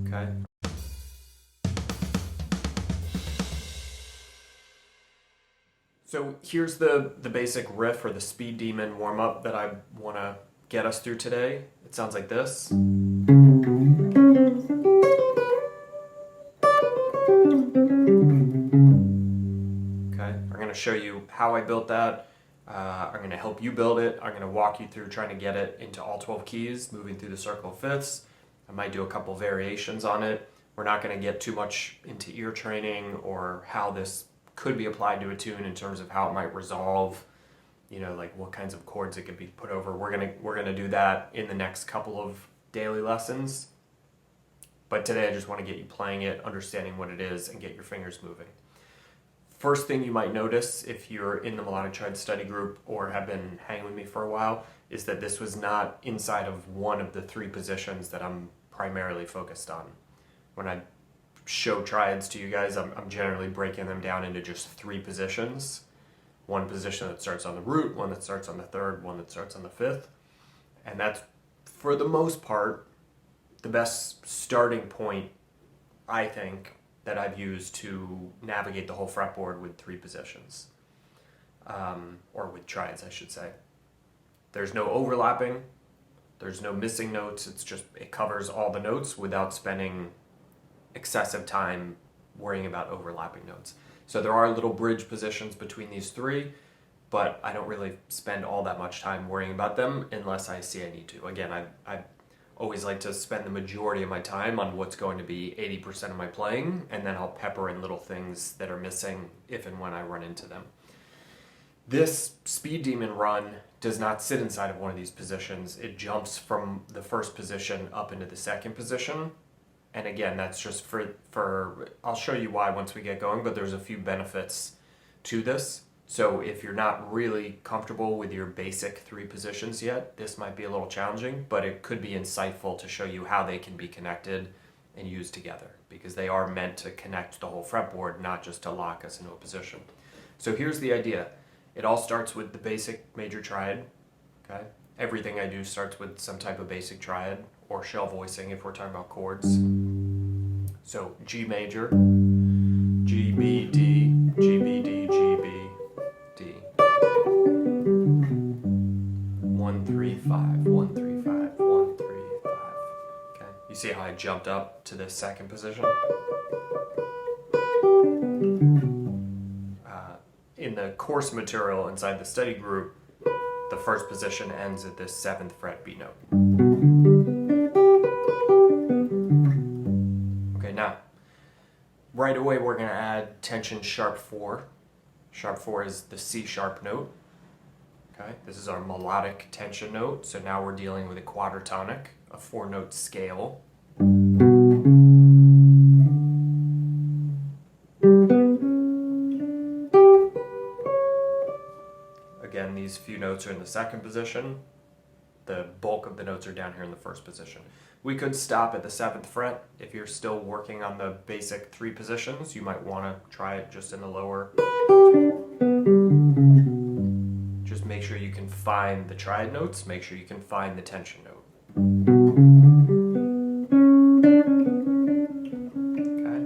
Okay. So here's the basic riff or the speed demon warm-up that I want to get us through today. It sounds like this. Okay, I'm going to show you how I built that. I'm going to help you build it. I'm going to walk you through trying to get it into all 12 keys, moving through the circle of fifths. I might do a couple variations on it. We're not going to get too much into ear training or how this could be applied to a tune in terms of how it might resolve, you know, like what kinds of chords it could be put over. We're gonna do that in the next couple of daily lessons. But today I just want to get you playing it, understanding what it is, and get your fingers moving. First thing you might notice if you're in the Melodic Triad study group or have been hanging with me for a while is that this was not inside of one of the three positions that I'm primarily focused on. When I show triads to you guys, I'm generally breaking them down into just three positions. One position that starts on the root, one that starts on the third, one that starts on the fifth. And that's, for the most part, the best starting point, I think, that I've used to navigate the whole fretboard with three positions. Or with triads, I should say. There's no overlapping, there's no missing notes, it covers all the notes without spending excessive time worrying about overlapping notes. So there are little bridge positions between these three, but I don't really spend all that much time worrying about them unless I see I need to. Again, I always like to spend the majority of my time on what's going to be 80% of my playing, and then I'll pepper in little things that are missing if and when I run into them. This Speed Demon run does not sit inside of one of these positions. It jumps from the first position up into the second position. And again, that's just for I'll show you why once we get going, but there's a few benefits to this. So if you're not really comfortable with your basic three positions yet, this might be a little challenging, but it could be insightful to show you how they can be connected and used together, because they are meant to connect the whole fretboard, not just to lock us into a position. So here's the idea. It all starts with the basic major triad, okay? Everything I do starts with some type of basic triad, or shell voicing if we're talking about chords. So G major, G, B, D, G, B, D, G, B, D. 1, 3, 5, 1, 3, 5, 1, 3, 5. Okay, you see how I jumped up to this second position? In the course material inside the study group, the first position ends at this 7th fret B note. Okay, now, right away we're going to add tension sharp 4. Sharp 4 is the C sharp note. Okay, this is our melodic tension note, so now we're dealing with a quadratonic, a 4-note scale. Again, these few notes are in the second position. The bulk of the notes are down here in the first position. We could stop at the 7th fret. If you're still working on the basic three positions, you might want to try it just in the lower. Just make sure you can find the triad notes, make sure you can find the tension note. Okay.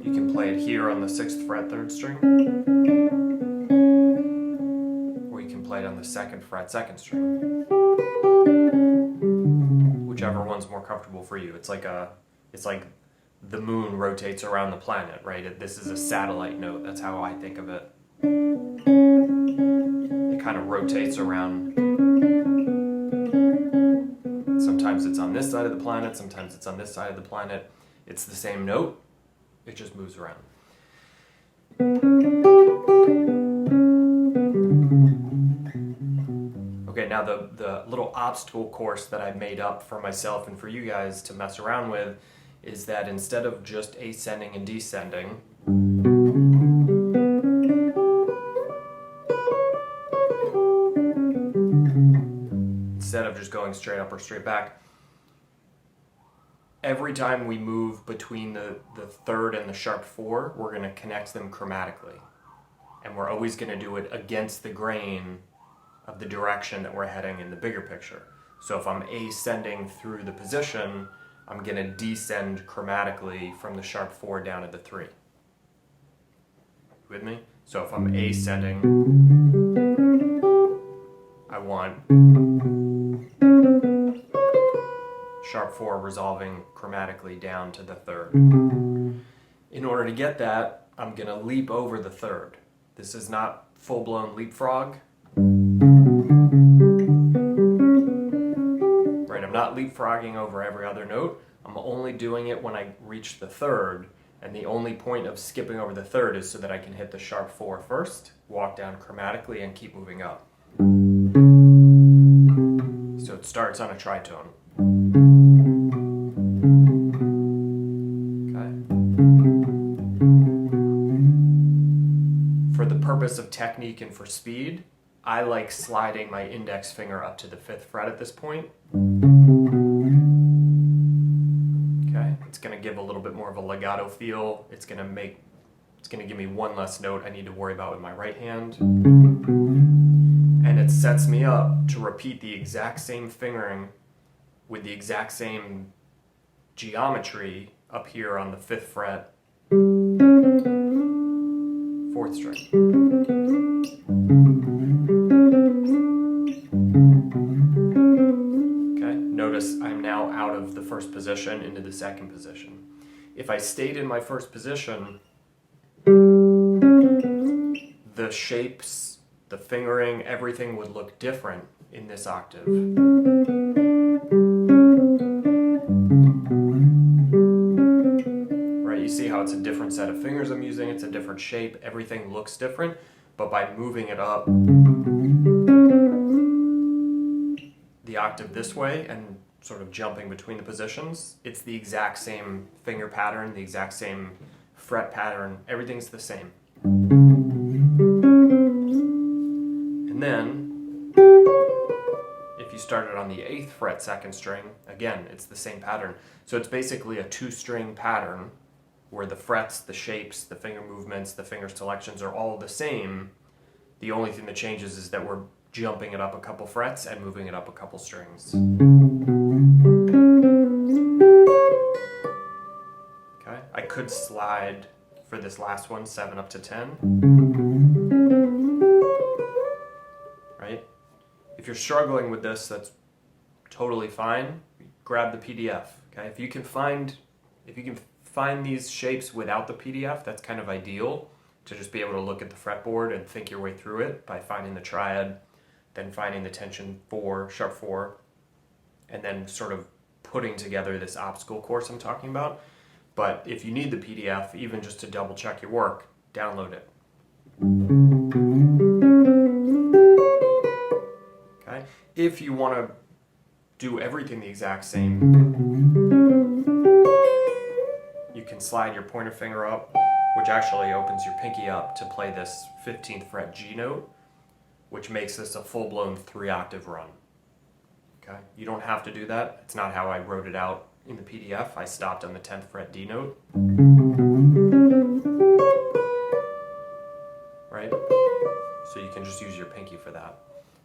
You can play it here on the 6th fret 3rd string. Play it on the 2nd fret 2nd string. Whichever one's more comfortable for you. It's like the moon rotates around the planet, right? This is a satellite note. That's how I think of it. It kind of rotates around. Sometimes it's on this side of the planet, sometimes it's on this side of the planet. It's the same note, it just moves around. Okay, now the little obstacle course that I made up for myself and for you guys to mess around with is that instead of just ascending and descending, instead of just going straight up or straight back, every time we move between the 3rd and the sharp 4, we're going to connect them chromatically. And we're always going to do it against the grain of the direction that we're heading in the bigger picture. So if I'm ascending through the position, I'm going to descend chromatically from the sharp 4 down to the 3. With me? So if I'm ascending, I want sharp 4 resolving chromatically down to the 3rd. In order to get that, I'm going to leap over the 3rd. This is not full-blown leapfrog. Right, I'm not leapfrogging over every other note. I'm only doing it when I reach the 3rd, and the only point of skipping over the 3rd is so that I can hit the sharp 4 first, walk down chromatically, and keep moving up. So it starts on a tritone. For the purpose of technique and for speed, I like sliding my index finger up to the 5th fret at this point. Okay, it's going to give a little bit more of a legato feel. It's going to give me one less note I need to worry about with my right hand. And it sets me up to repeat the exact same fingering with the exact same geometry up here on the 5th fret, 4th string. Okay, notice I'm now out of the 1st position into the 2nd position. If I stayed in my 1st position, the shapes, the fingering, everything would look different in this octave. Right, you see how it's a different set of fingers I'm using, it's a different shape, everything looks different, but by moving it up the octave this way and sort of jumping between the positions, it's the exact same finger pattern, the exact same fret pattern, everything's the same. And then, if you started on the 8th fret 2nd string, again, it's the same pattern. So it's basically a 2-string pattern where the frets, the shapes, the finger movements, the finger selections are all the same. The only thing that changes is that we're jumping it up a couple frets and moving it up a couple strings. Okay, I could slide for this last one, 7 up to 10. Right? If you're struggling with this, that's totally fine. Grab the PDF. Okay? If you can find these shapes without the PDF, that's kind of ideal, to just be able to look at the fretboard and think your way through it by finding the triad, then finding the tension 4, sharp 4, and then sort of putting together this obstacle course I'm talking about. But if you need the PDF, even just to double check your work, download it. Okay? If you want to do everything the exact same, you can slide your pointer finger up, which actually opens your pinky up to play this 15th fret G note, which makes this a full-blown 3-octave run. Okay? You don't have to do that. It's not how I wrote it out in the PDF. I stopped on the 10th fret D note. Right? So you can just use your pinky for that.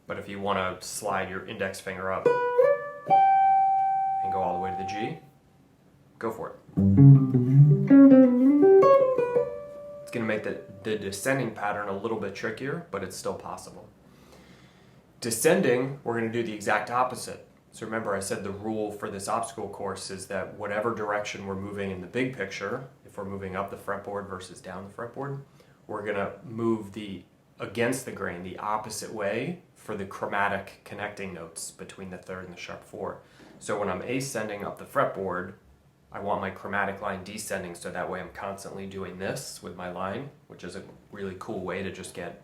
But if you want to slide your index finger up and go all the way to the G, go for it. It's going to make the descending pattern a little bit trickier, but it's still possible. Descending, we're going to do the exact opposite. So remember, I said the rule for this obstacle course is that whatever direction we're moving in the big picture, if we're moving up the fretboard versus down the fretboard, we're going to move against the grain, the opposite way, for the chromatic connecting notes between the 3rd and the sharp 4. So when I'm ascending up the fretboard, I want my chromatic line descending, so that way I'm constantly doing this with my line, which is a really cool way to just get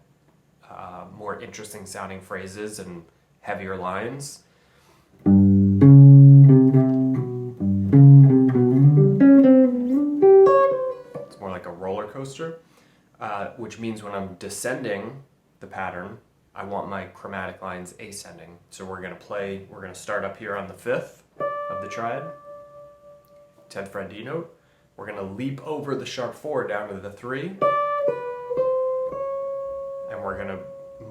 more interesting sounding phrases and heavier lines. It's more like a roller coaster, which means when I'm descending the pattern, I want my chromatic lines ascending. So we're going to start up here on the 5th of the triad, 10th fret D note. We're going to leap over the sharp 4 down to the 3, and we're going to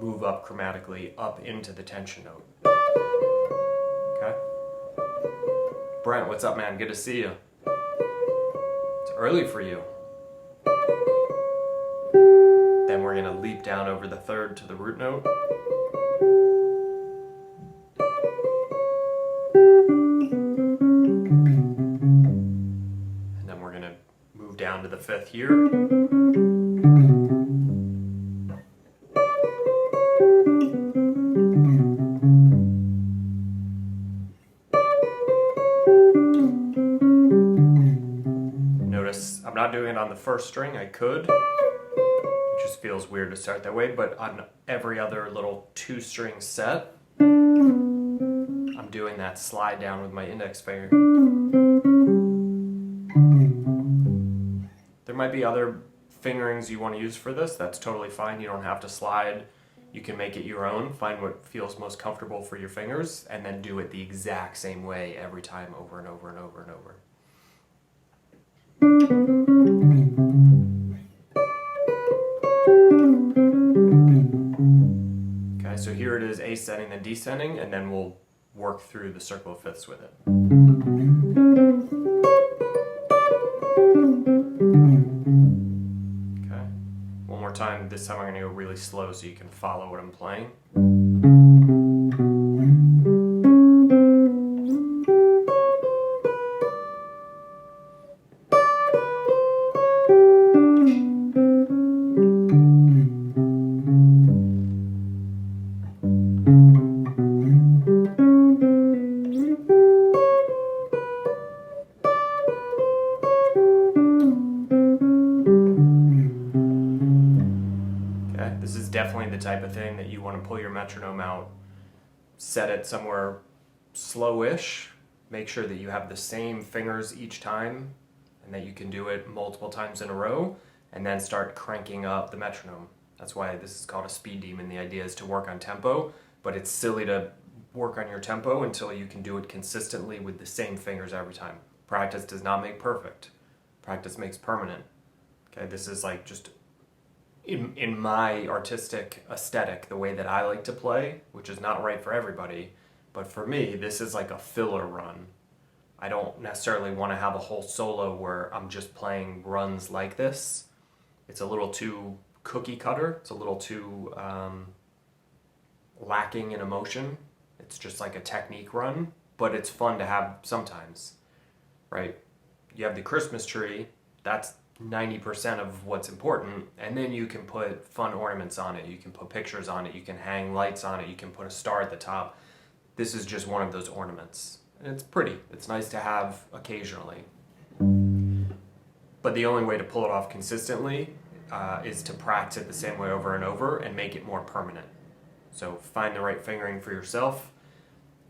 move up chromatically up into the tension note. Brent, what's up, man? Good to see you. It's early for you. Then we're gonna leap down over the third to the root note. And then we're gonna move down to the fifth here. Notice I'm not doing it on the first string. I could. It just feels weird to start that way, but on every other little 2-string set, I'm doing that slide down with my index finger. There might be other fingerings you want to use for this. That's totally fine. You don't have to slide. You can make it your own. Find what feels most comfortable for your fingers, and then do it the exact same way every time, over and over and over and over. Okay, so here it is, ascending then descending, and then we'll work through the circle of fifths with it. Okay, one more time. This time I'm going to go really slow so you can follow what I'm playing. This is definitely the type of thing that you want to pull your metronome out, set it somewhere slowish, make sure that you have the same fingers each time and that you can do it multiple times in a row, and then start cranking up the metronome. That's why this is called a speed demon. The idea is to work on tempo, but it's silly to work on your tempo until you can do it consistently with the same fingers every time. Practice does not make perfect. Practice makes permanent. Okay, this is like just in my artistic aesthetic, the way that I like to play, which is not right for everybody, but for me, this is like a filler run. I don't necessarily want to have a whole solo where I'm just playing runs like this. It's a little too cookie cutter. It's a little too lacking in emotion. It's just like a technique run, but it's fun to have sometimes, right? You have the Christmas tree, that's 90% of what's important, and then you can put fun ornaments on it, you can put pictures on it, you can hang lights on it, you can put a star at the top. This is just one of those ornaments, and it's pretty. It's nice to have occasionally, but the only way to pull it off consistently is to practice it the same way over and over and make it more permanent. So find the right fingering for yourself,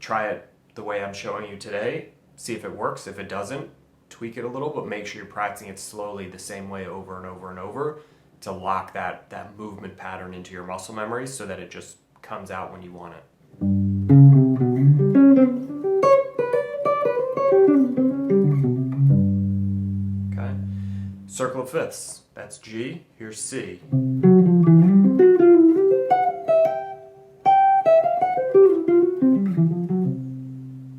try it the way I'm showing you today, see if it works. If it doesn't, tweak it a little, but make sure you're practicing it slowly the same way over and over and over to lock that movement pattern into your muscle memory so that it just comes out when you want it. Okay, circle of fifths, that's G, here's C.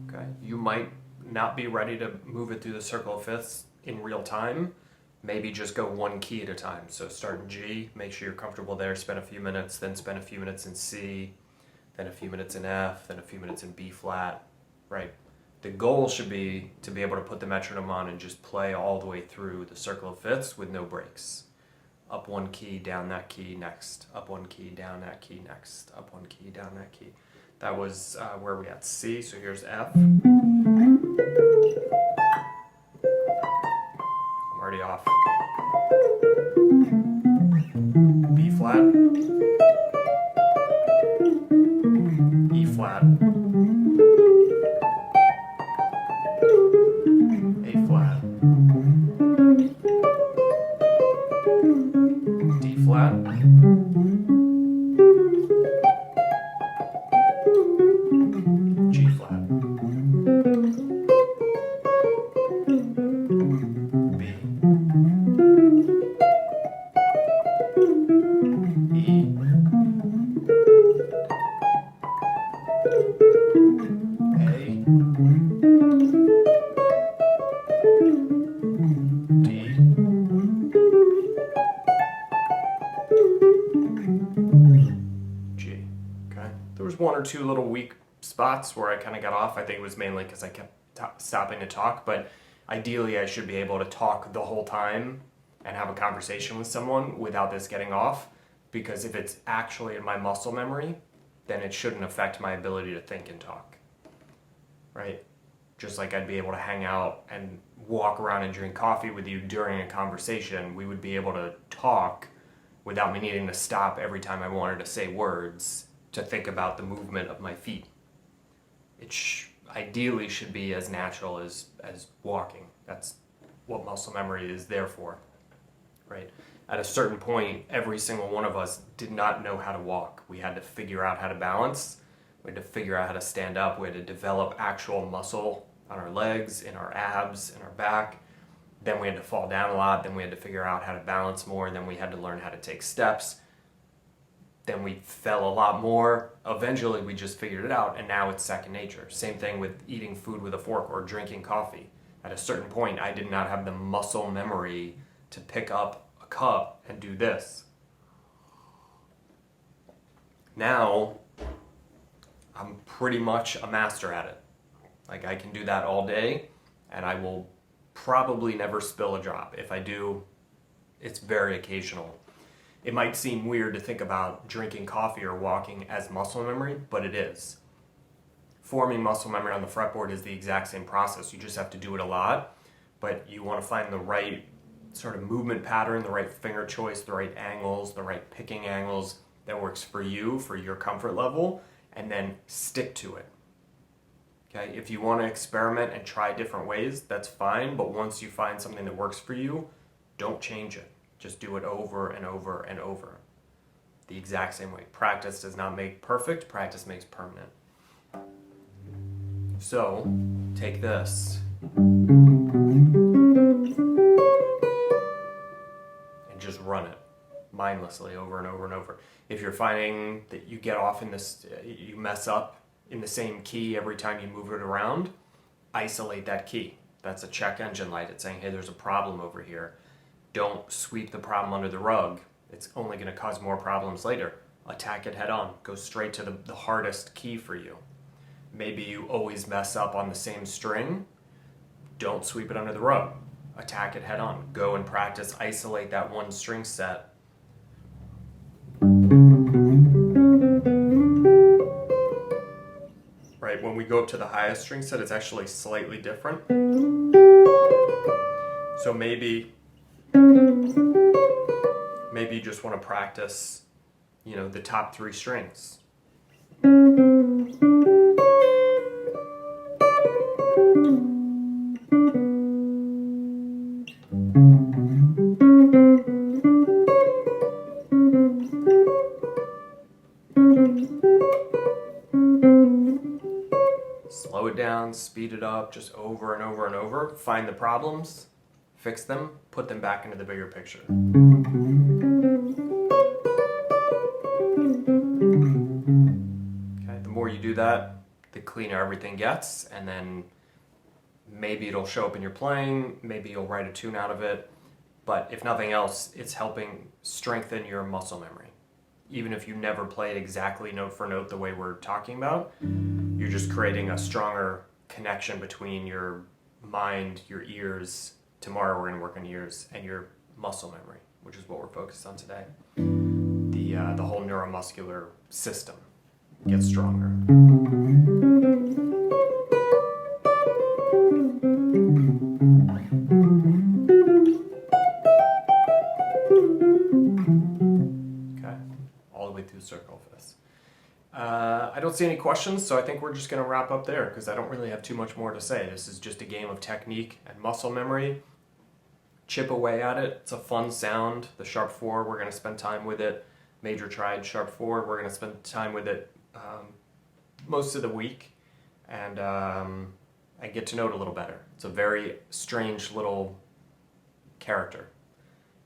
Okay, you might not be ready to move it through the circle of fifths in real time. Maybe just go one key at a time. So start in G, make sure you're comfortable there, spend a few minutes, then spend a few minutes in C, then a few minutes in F, then a few minutes in B flat, right? The goal should be to be able to put the metronome on and just play all the way through the circle of fifths with no breaks. Up one key, down that key, next. Up one key, down that key, next. Up one key, down that key. That was where we had C, so here's F. I'm already off. B flat. E flat. A flat. D flat. G flat. B. E. A. or two little weak spots where I kind of got off. I think it was mainly because I kept stopping to talk, but ideally I should be able to talk the whole time and have a conversation with someone without this getting off, because if it's actually in my muscle memory, then it shouldn't affect my ability to think and talk, right? Just like I'd be able to hang out and walk around and drink coffee with you during a conversation, we would be able to talk without me needing to stop every time I wanted to say words to think about the movement of my feet. It ideally should be as natural as walking. That's what muscle memory is there for, right? At a certain point, every single one of us did not know how to walk. We had to figure out how to balance. We had to figure out how to stand up. We had to develop actual muscle on our legs, in our abs, in our back. Then we had to fall down a lot. Then we had to figure out how to balance more. Then we had to learn how to take steps. Then we fell a lot more. Eventually, we just figured it out, and now it's second nature. Same thing with eating food with a fork or drinking coffee. At a certain point, I did not have the muscle memory to pick up a cup and do this. Now, I'm pretty much a master at it. Like, I can do that all day, and I will probably never spill a drop. If I do, it's very occasional. It might seem weird to think about drinking coffee or walking as muscle memory, but it is. Forming muscle memory on the fretboard is the exact same process. You just have to do it a lot, but you want to find the right sort of movement pattern, the right finger choice, the right angles, the right picking angles that works for you, for your comfort level, and then stick to it. Okay? If you want to experiment and try different ways, that's fine, but once you find something that works for you, don't change it. Just do it over and over and over. The exact same way. Practice does not make perfect, practice makes permanent. So, take this and just run it mindlessly over and over and over. If you're finding that you get off in this, you mess up in the same key every time you move it around, isolate that key. That's a check engine light. It's saying, hey, there's a problem over here. Don't sweep the problem under the rug. It's only going to cause more problems later. Attack it head on. Go straight to the hardest key for you. Maybe you always mess up on the same string. Don't sweep it under the rug. Attack it head on. Go and practice. Isolate that one string set. Right, when we go up to the highest string set, it's actually slightly different. So maybe you just want to practice, the top three strings. Slow it down, speed it up, just over and over and over. Find the problems, fix them, put them back into the bigger picture. Okay, the more you do that, the cleaner everything gets, and then maybe it'll show up in your playing, maybe you'll write a tune out of it, but if nothing else, it's helping strengthen your muscle memory. Even if you never play it exactly note for note the way we're talking about, you're just creating a stronger connection between your mind, your ears. Tomorrow we're going to work on ears, and your muscle memory, which is what we're focused on today. The whole neuromuscular system gets stronger. Okay, all the way through the circle for this. I don't see any questions, so I think we're just going to wrap up there because I don't really have too much more to say. This is just a game of technique and muscle memory. Chip away at it. It's a fun sound. The sharp 4, we're going to spend time with it. Major Triad sharp 4, we're going to spend time with it most of the week and get to know it a little better. It's a very strange little character.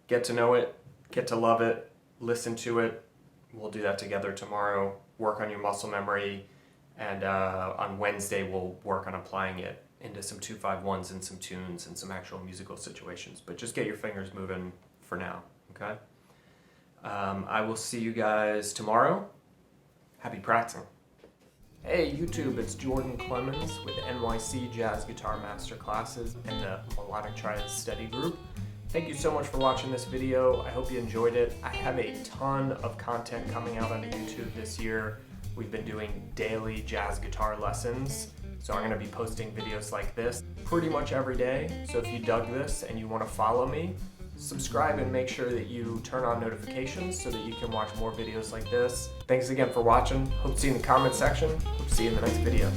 Get to know it, get to love it, listen to it. We'll do that together tomorrow. Work on your muscle memory, and on Wednesday we'll work on applying it into some 2-5-1s and some tunes and some actual musical situations. But just get your fingers moving for now, okay? I will see you guys tomorrow. Happy practicing. Hey YouTube, it's Jordan Clemens with NYC Jazz Guitar Master Classes and the Melodic Triad Study Group. Thank you so much for watching this video. I hope you enjoyed it. I have a ton of content coming out on YouTube this year. We've been doing daily jazz guitar lessons, so I'm going to be posting videos like this pretty much every day. So if you dug this and you want to follow me, subscribe and make sure that you turn on notifications so that you can watch more videos like this. Thanks again for watching. Hope to see you in the comment section. Hope to see you in the next video.